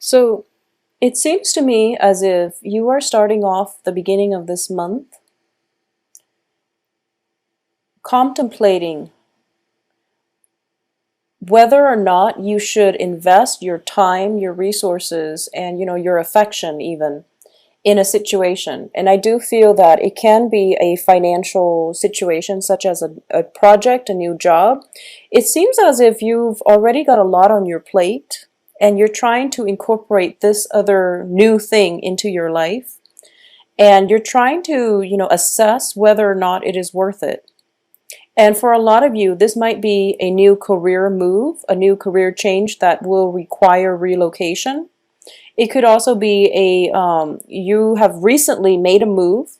So it seems to me as if you are starting off the beginning of this month contemplating whether or not you should invest your time, your resources, and your affection even in a situation. And I do feel that it can be a financial situation such as a project, a new job. It seems as if you've already got a lot on your plate and you're trying to incorporate this other new thing into your life, and you're trying to assess whether or not it is worth it. And for a lot of you, this might be a new career move, a new career change that will require relocation. It could also be you have recently made a move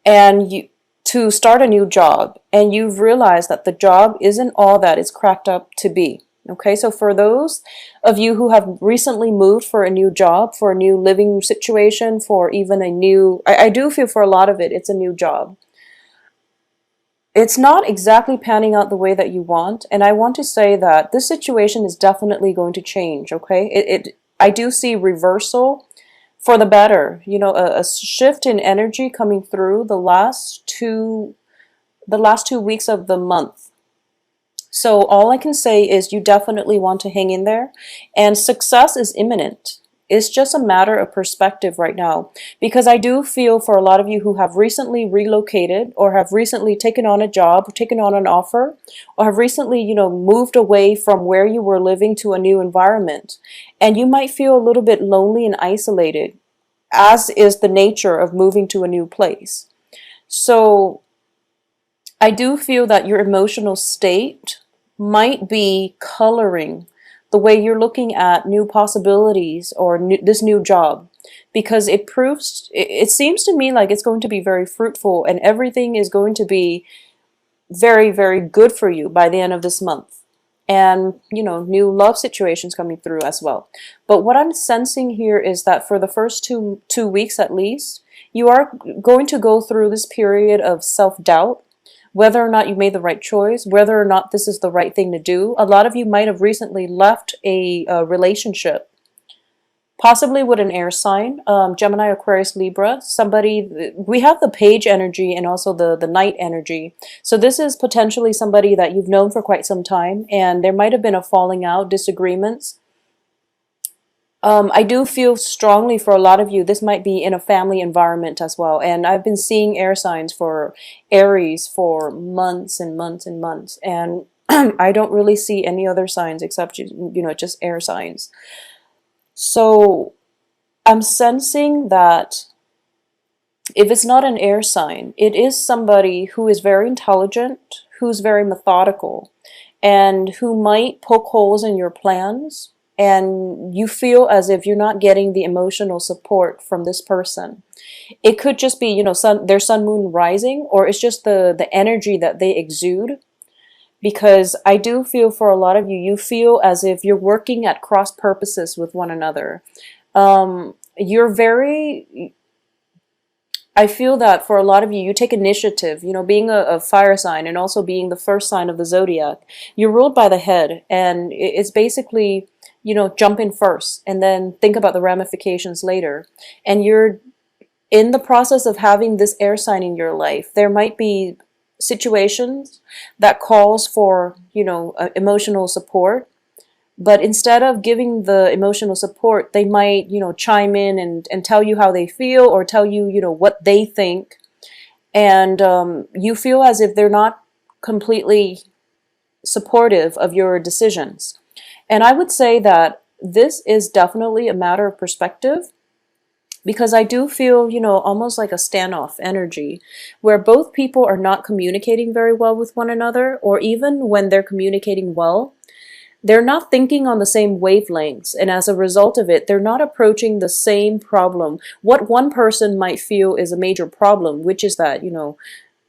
and you to start a new job, and you've realized that the job isn't all that it's cracked up to be. Okay, so for those of you who have recently moved for a new job, for a new living situation, for even a new, I do feel for a lot of it, it's a new job. It's not exactly panning out the way that you want, and I want to say that this situation is definitely going to change, okay? I do see reversal for the better, a shift in energy coming through the last two weeks of the month. So all I can say is you definitely want to hang in there, and success is imminent. It's just a matter of perspective right now, because I do feel for a lot of you who have recently relocated or have recently taken on a job, or taken on an offer, or have recently, moved away from where you were living to a new environment. And you might feel a little bit lonely and isolated, as is the nature of moving to a new place. So I do feel that your emotional state might be coloring the way you're looking at new possibilities or this new job, because it seems to me like it's going to be very fruitful and everything is going to be very, very good for you by the end of this month. And, new love situations coming through as well. But what I'm sensing here is that for the first two weeks at least, you are going to go through this period of self-doubt, whether or not you made the right choice, whether or not this is the right thing to do. A lot of you might have recently left a relationship, possibly with an air sign, Gemini, Aquarius, Libra. Somebody, we have the page energy and also the knight energy. So this is potentially somebody that you've known for quite some time, and there might have been a falling out, disagreements. I do feel strongly for a lot of you, this might be in a family environment as well. And I've been seeing air signs for Aries for months and months and months. And I don't really see any other signs except, just air signs. So I'm sensing that if it's not an air sign, it is somebody who is very intelligent, who's very methodical, and who might poke holes in your plans, and you feel as if you're not getting the emotional support from this person. It could just be, their sun, moon, rising, or it's just the energy that they exude. Because I do feel for a lot of you, you feel as if you're working at cross purposes with one another. You're very, I feel that for a lot of you, you take initiative, being a fire sign and also being the first sign of the zodiac. You're ruled by the head, and it's basically, jump in first and then think about the ramifications later. And you're in the process of having this air sign in your life. There might be situations that calls for, emotional support. But instead of giving the emotional support, they might, chime in and tell you how they feel, or tell you, what they think. And you feel as if they're not completely supportive of your decisions. And I would say that this is definitely a matter of perspective, because I do feel, almost like a standoff energy where both people are not communicating very well with one another, or even when they're communicating well, they're not thinking on the same wavelengths, and as a result of it, they're not approaching the same problem. What one person might feel is a major problem, which is that,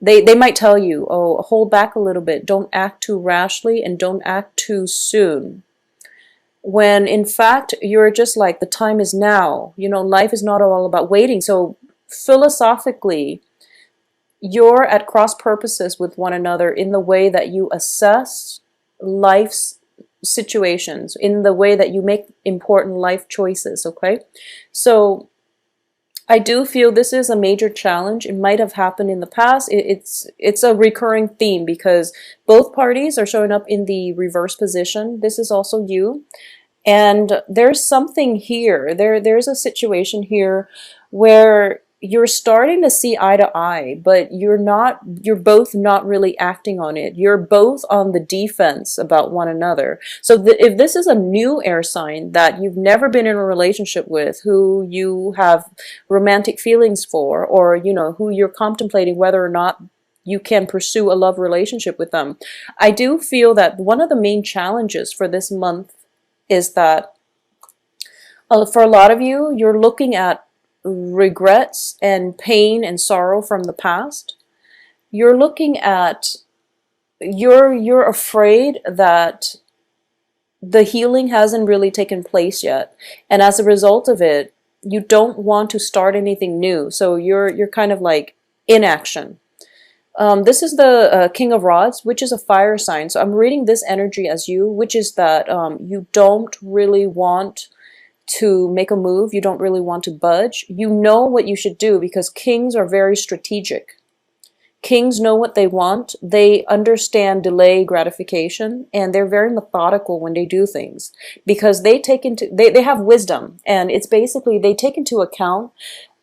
they might tell you, oh, hold back a little bit, don't act too rashly, and don't act too soon. When in fact, you're just like, the time is now. Life is not all about waiting. So philosophically, you're at cross purposes with one another in the way that you assess life's situations, in the way that you make important life choices, okay? So I do feel this is a major challenge. It might have happened in the past. It's a recurring theme because both parties are showing up in the reverse position. This is also you. And there's something here. There's a situation here where you're starting to see eye to eye, but you're both not really acting on it. You're both on the defense about one another. So if this is a new air sign that you've never been in a relationship with, who you have romantic feelings for, or who you're contemplating whether or not you can pursue a love relationship with them, I do feel that one of the main challenges for this month is that for a lot of you, you're looking at regrets and pain and sorrow from the past. You're looking at, you're afraid that the healing hasn't really taken place yet. And as a result of it, you don't want to start anything new. So you're kind of like inaction. This is the King of Rods, which is a fire sign. So I'm reading this energy as you, which is that you don't really want to make a move. You don't really want to budge. You know what you should do because kings are very strategic. Kings know what they want. They understand delay gratification, and they're very methodical when they do things because they they have wisdom, and it's basically they take into account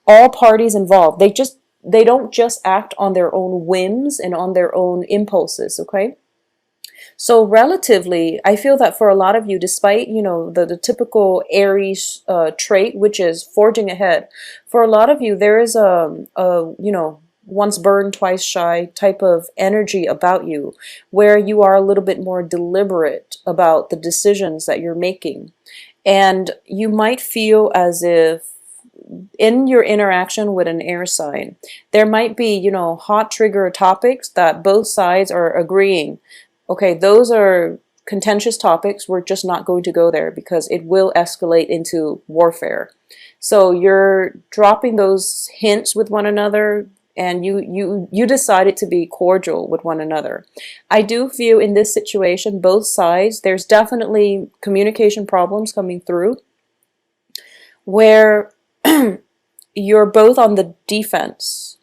all parties involved. They don't just act on their own whims and on their own impulses, okay? So relatively, I feel that for a lot of you, despite, the typical Aries trait, which is forging ahead, for a lot of you, there is once burned, twice shy type of energy about you, where you are a little bit more deliberate about the decisions that you're making. And you might feel as if in your interaction with an air sign, there might be, hot trigger topics that both sides are agreeing. Okay, those are contentious topics. We're just not going to go there because it will escalate into warfare. So you're dropping those hints with one another, and you decided to be cordial with one another. I do feel in this situation, both sides, there's definitely communication problems coming through where you're both on the defense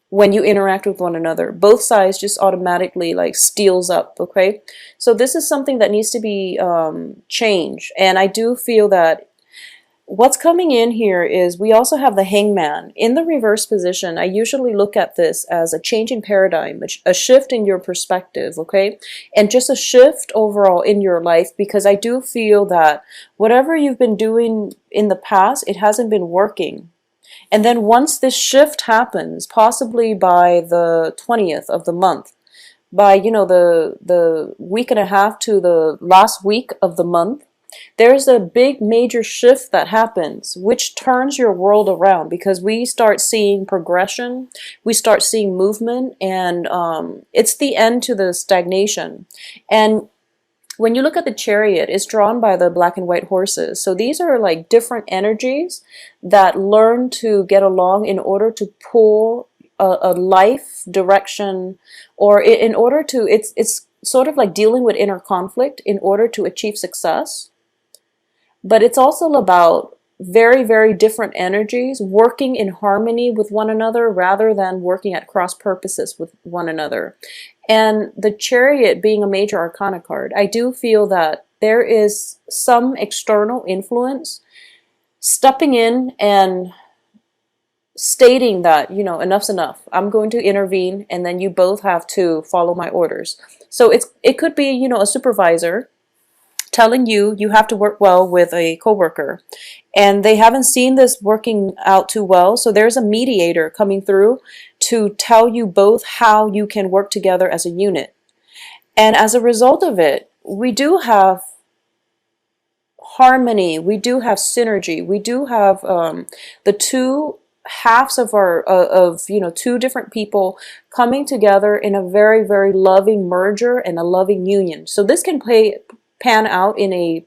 when you interact with one another. Both sides just automatically like steals up, okay? So this is something that needs to be changed. And I do feel that what's coming in here is we also have the Hangman. In the reverse position, I usually look at this as a change in paradigm, a shift in your perspective, okay? And just a shift overall in your life, because I do feel that whatever you've been doing in the past, it hasn't been working. And then once this shift happens, possibly by the 20th of the month, by, the week and a half to the last week of the month, there's a big major shift that happens, which turns your world around because we start seeing progression, we start seeing movement, and it's the end to the stagnation. And when you look at the Chariot, it's drawn by the black and white horses. So these are like different energies that learn to get along in order to pull a life direction, or in order to, it's sort of like dealing with inner conflict in order to achieve success. But it's also about very, very different energies working in harmony with one another rather than working at cross purposes with one another. And the Chariot being a major arcana card, I do feel that there is some external influence stepping in and stating that, enough's enough. I'm going to intervene, and then you both have to follow my orders. So it could be, a supervisor telling you have to work well with a coworker, and they haven't seen this working out too well. So there's a mediator coming through to tell you both how you can work together as a unit. And as a result of it, we do have harmony, we do have synergy, we do have the two halves of two different people coming together in a very, very loving merger and a loving union. So this can pan out in a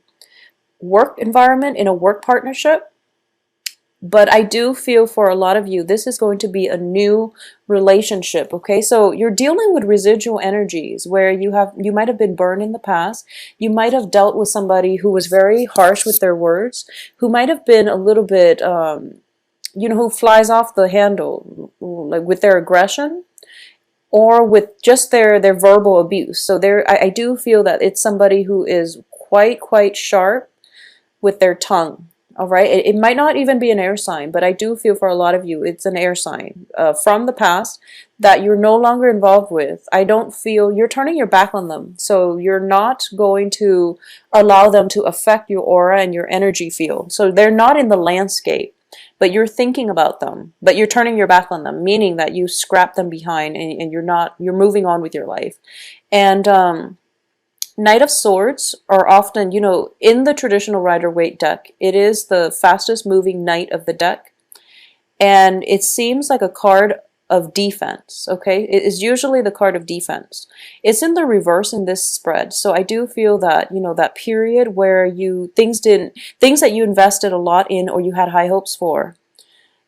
work environment, in a work partnership. But I do feel for a lot of you, this is going to be a new relationship, okay? So you're dealing with residual energies where you might have been burned in the past. You might have dealt with somebody who was very harsh with their words, who might have been a little bit, who flies off the handle, like with their aggression or with just their verbal abuse. So I do feel that it's somebody who is quite sharp with their tongue. All right. It might not even be an air sign, but I do feel for a lot of you, it's an air sign from the past that you're no longer involved with. I don't feel you're turning your back on them. So you're not going to allow them to affect your aura and your energy field. So they're not in the landscape, but you're thinking about them, but you're turning your back on them, meaning that you scrap them behind and you're moving on with your life. And, Knight of Swords are often, in the traditional Rider-Waite deck, it is the fastest moving knight of the deck. And it seems like a card of defense, okay? It is usually the card of defense. It's in the reverse in this spread. So I do feel that, that period where things that you invested a lot in or you had high hopes for,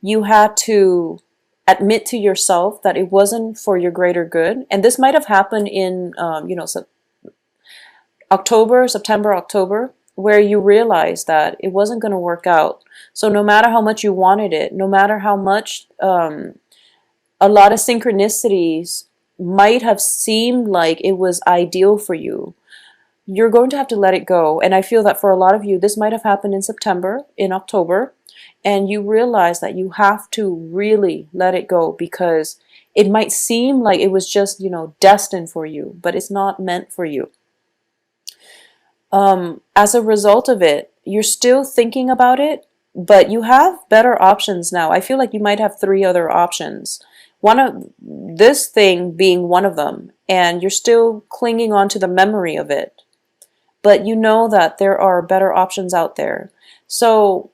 you had to admit to yourself that it wasn't for your greater good. And this might have happened in, September, October, where you realize that it wasn't going to work out. So no matter how much you wanted it, no matter how much a lot of synchronicities might have seemed like it was ideal for you, you're going to have to let it go. And I feel that for a lot of you, this might have happened in September, in October, and you realize that you have to really let it go because it might seem like it was just, destined for you, but it's not meant for you. As a result of it, you're still thinking about it, but you have better options now. I feel like you might have 3 other options. One of this thing being one of them, and you're still clinging on to the memory of it. But you know that there are better options out there. So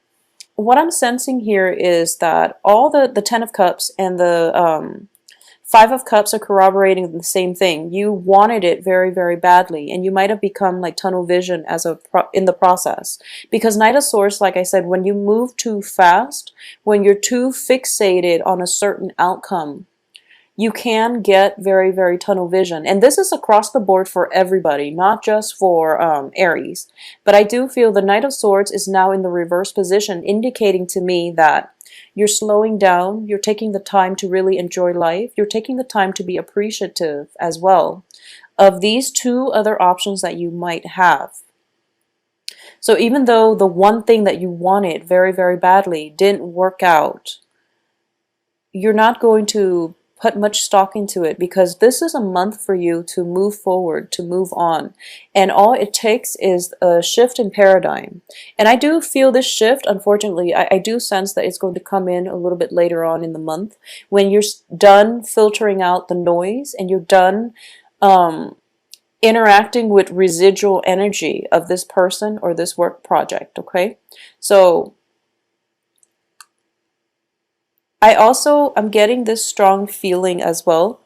what I'm sensing here is that all the Ten of Cups and the Five of Cups are corroborating the same thing. You wanted it very, very badly, and you might have become like tunnel vision in the process. Because Knight of Swords, like I said, when you move too fast, when you're too fixated on a certain outcome, you can get very, very tunnel vision. And this is across the board for everybody, not just for Aries. But I do feel the Knight of Swords is now in the reverse position, indicating to me that you're slowing down, you're taking the time to really enjoy life, you're taking the time to be appreciative as well of these 2 other options that you might have. So even though the one thing that you wanted very, very badly didn't work out, you're not going to put much stock into it because this is a month for you to move forward, to move on. And all it takes is a shift in paradigm. And I do feel this shift, unfortunately, I do sense that it's going to come in a little bit later on in the month when you're done filtering out the noise and you're done interacting with residual energy of this person or this work project, okay? So I'm getting this strong feeling as well.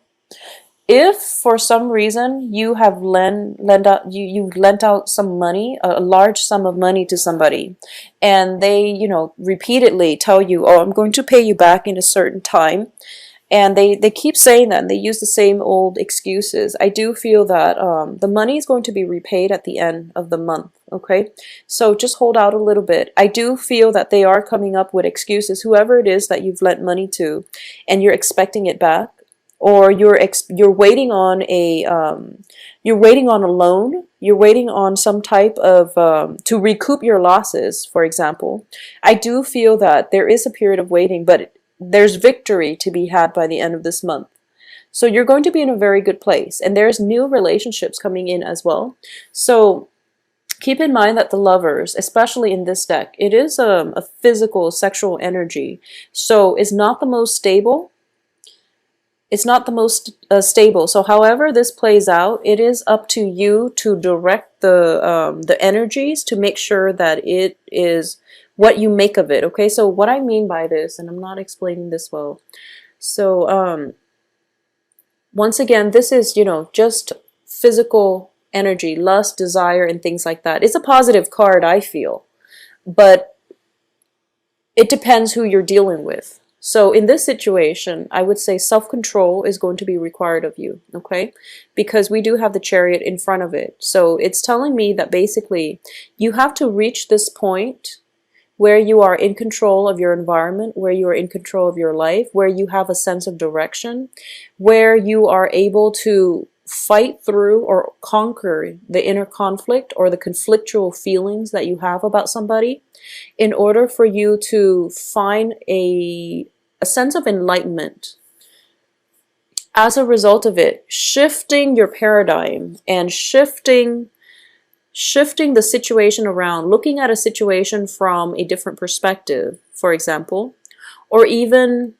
If for some reason you have lent out some money, a large sum of money to somebody, and they, repeatedly tell you, oh, I'm going to pay you back in a certain time, and they keep saying that, and they use the same old excuses. I do feel that the money is going to be repaid at the end of the month, okay? So just hold out a little bit. I do feel that they are coming up with excuses, whoever it is that you've lent money to, and you're expecting it back, or you're waiting on a loan, you're waiting on some type of to recoup your losses, for example. I do feel that there is a period of waiting, but there's victory to be had by the end of this month. So you're going to be in a very good place. And there's new relationships coming in as well. So keep in mind that the Lovers, especially in this deck, it is a physical, sexual energy. So it's not the most stable. It's not the most stable. So however this plays out, it is up to you to direct the energies to make sure that it is what you make of it, okay? So what I mean by this, and I'm not explaining this well. So once again, this is, just physical energy, lust, desire, and things like that. It's a positive card, I feel. But it depends who you're dealing with. So in this situation, I would say self-control is going to be required of you, okay? Because we do have the Chariot in front of it. So it's telling me that basically you have to reach this point where you are in control of your environment, where you are in control of your life, where you have a sense of direction, where you are able to fight through or conquer the inner conflict or the conflictual feelings that you have about somebody in order for you to find a sense of enlightenment. As a result of it, shifting your paradigm and shifting the situation around, looking at a situation from a different perspective, for example, or even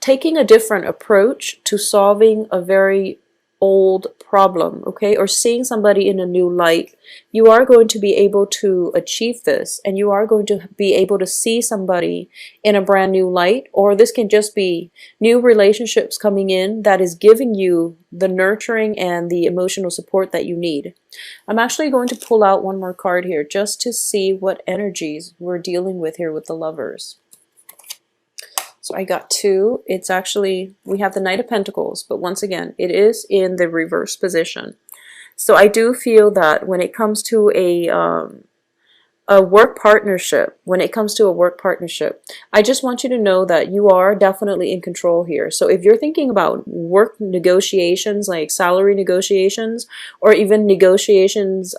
taking a different approach to solving a very old problem, okay, or seeing somebody in a new light, you are going to be able to achieve this, and you are going to be able to see somebody in a brand new light, or this can just be new relationships coming in that is giving you the nurturing and the emotional support that you need. I'm actually going to pull out one more card here just to see what energies we're dealing with here with the Lovers. So I got two. It's actually, we have the Knight of Pentacles, but once again, it is in the reverse position. So I do feel that when it comes to a work partnership, I just want you to know that you are definitely in control here. So if you're thinking about work negotiations, like salary negotiations, or even negotiations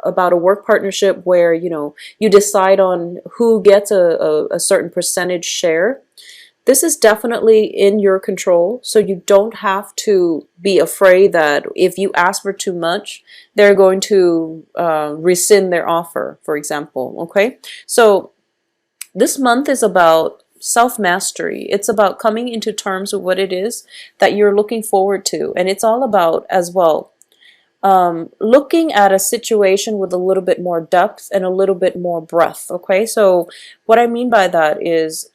about a work partnership where, you know, you decide on who gets a certain percentage share, this is definitely in your control, so you don't have to be afraid that if you ask for too much, they're going to rescind their offer, for example, okay? So this month is about self-mastery. It's about coming into terms with what it is that you're looking forward to, and it's all about, as well, looking at a situation with a little bit more depth and a little bit more breadth, okay? So what I mean by that is,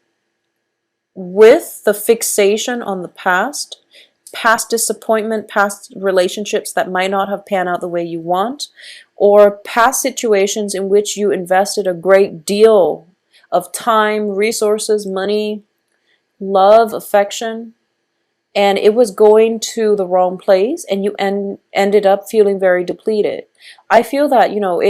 with the fixation on the past disappointment, past relationships that might not have panned out the way you want, or past situations in which you invested a great deal of time, resources, money, love, affection, and it was going to the wrong place, and you ended up feeling very depleted. I feel that, you know,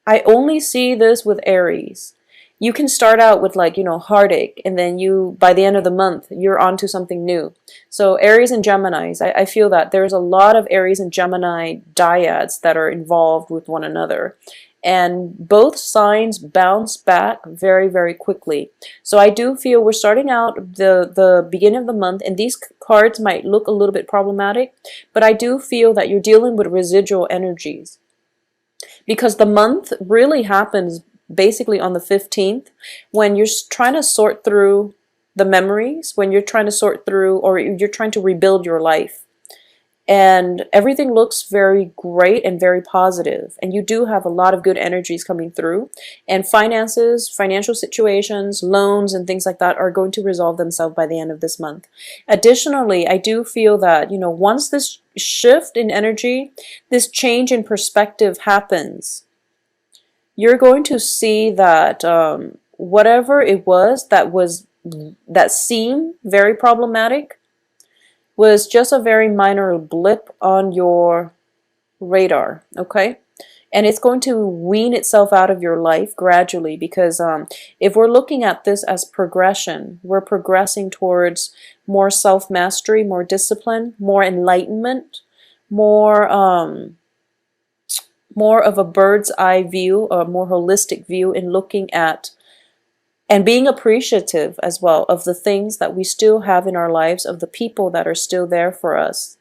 I only see this with Aries. You can start out with, like, you know, heartache, and then by the end of the month, you're onto something new. So Aries and Geminis, I feel that there's a lot of Aries and Gemini dyads that are involved with one another. And both signs bounce back very, very quickly. So I do feel we're starting out the beginning of the month, and these cards might look a little bit problematic, but I do feel that you're dealing with residual energies. Because the month really happens basically on the 15th, when you're trying to sort through the memories, when you're trying to sort through, or you're trying to rebuild your life. And everything looks very great and very positive. And you do have a lot of good energies coming through. And finances, financial situations, loans, and things like that are going to resolve themselves by the end of this month. Additionally, I do feel that, you know, once this shift in energy, this change in perspective happens, you're going to see that whatever it was that seemed very problematic was just a very minor blip on your radar, okay? And it's going to wean itself out of your life gradually, because if we're looking at this as progression, we're progressing towards more self-mastery, more discipline, more enlightenment, more of a bird's eye view, a more holistic view in looking at and being appreciative as well of the things that we still have in our lives, of the people that are still there for us.